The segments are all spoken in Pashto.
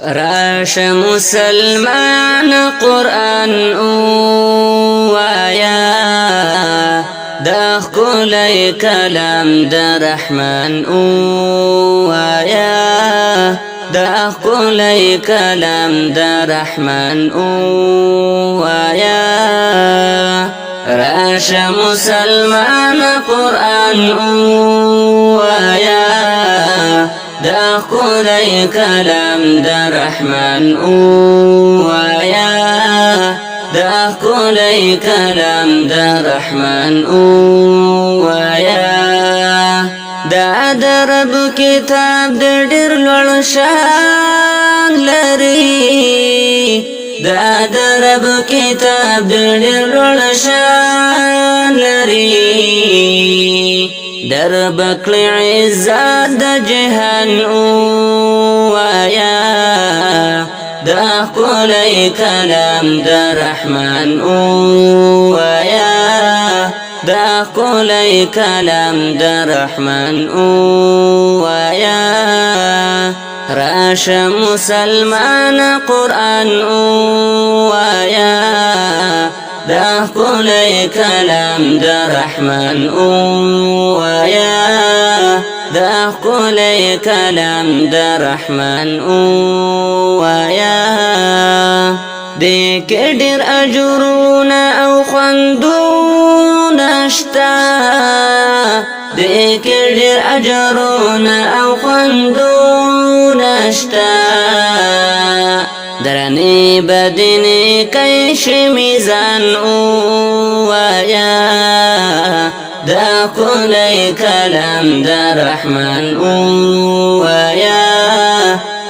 راش مسلمان قرآن اوایا دا ښکلی کلام د رحمان اوایا دا ښکلی کلام د رحمان اوایا راش مسلمان قرآن اوایا دا ښکلی کلام د رحمان اوایا دا ښکلی کلام د رحمان اوایا دا د رب کتاب د ډېر لوړ شان لري دا د رب کتاب د ډېر لوړ شان لري در بکلی عزت د جهان اوایا دا ښکلی کلام د رحمان اوایا دا ښکلی کلام د رحمان اوایا راشه مسلمان قرآن اوایا دا ښکلی کلام د رحمان اوایا دا ښکلی کلام د رحمان اوایا دې کې ډېر اجرونه او خوندونه شته دې کې ډېر اجرونه او خوندونه شته درنې بدنې کیش میزان اوایا دا ښکلی کلام د رحمان اوایا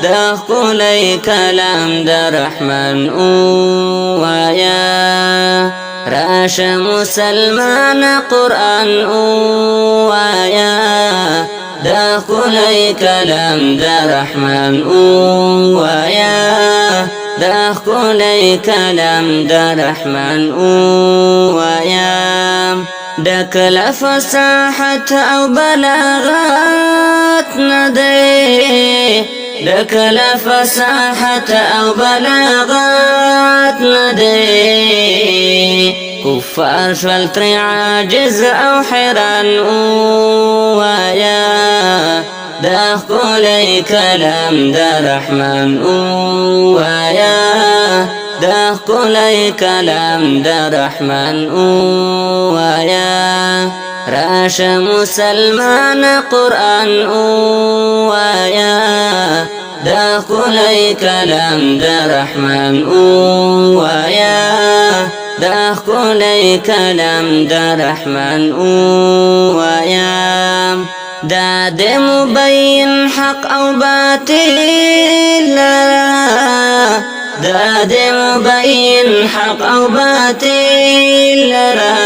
دا ښکلی کلام د رحمان اوایا راشه مسلمان قرآن اوایا دا ښکلی کلام د رحمان اوایا دا ښکلی کلام د رحمان اوایا ډک له فصاحت او بلاغت نه دی ډک له فصاحت او بلاغت نه دی کفار شول ترې عاجز او حیران اوایا دا ښکلی کلام د رحمان اوایا دا ښکلی کلام د رحمان اوایا راشه مسلمان قرآن اوایا دا ښکلی کلام د رحمان اوایا دا ښکلی کلام د رحمان اوایا دا د مبین حق او باطل لرا دا د مبین حق او باطل لرا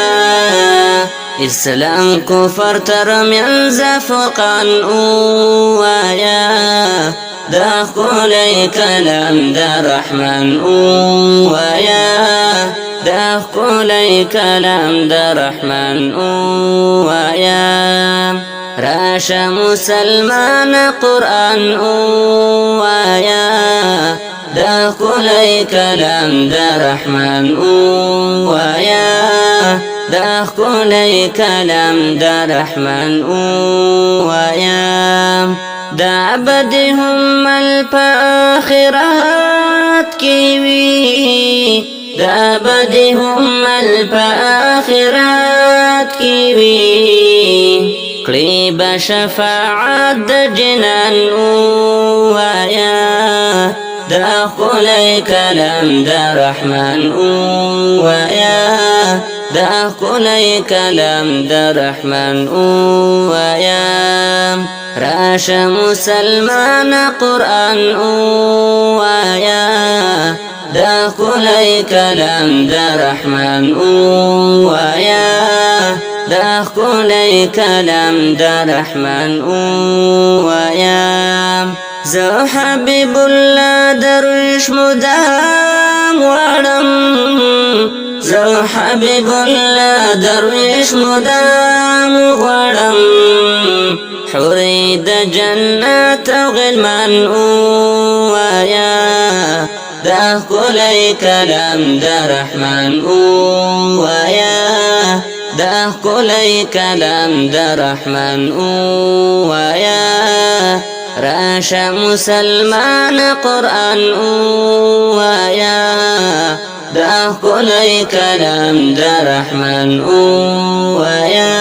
اسلام کفر ترمنځ فقان اوایا دا ښکلی کلام د رحمان اوایا دا ښکلی کلام د رحمان اوایا راشه مسلمان قرآن اوایا دا ښکلی کلام د رحمان اوایا دا ښکلی کلام د رحمان اوایا دا ابدي هم په آخرت کې وي دا ابدي هم په آخرت کې وي کړي به شفاعت د جنان اوایا دا ښکلی کلام د رحمان اوایا دا ښکلی کلام د رحمان اوایا راشه مسلمان قرآن اوایا دا ښکلی کلام د رحمان اوایا دا ښکلی کلام د رحمان اوایا زه حبیب الله درویش مدام غواړم زه حبیب الله درویش مدام غواړم حوری د جنت او غلمان اوایا دا ښکلی کلام د رحمان ووایا دا ښکلی کلام د رحمان ووایا راشه مسلمان قرآن ووایا دا ښکلی کلام د رحمان ووایا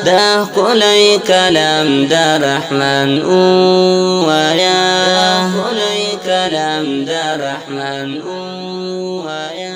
دا ښکلی کلام د رحمان ووایا دا ښکلی کلام د رحمان ووایا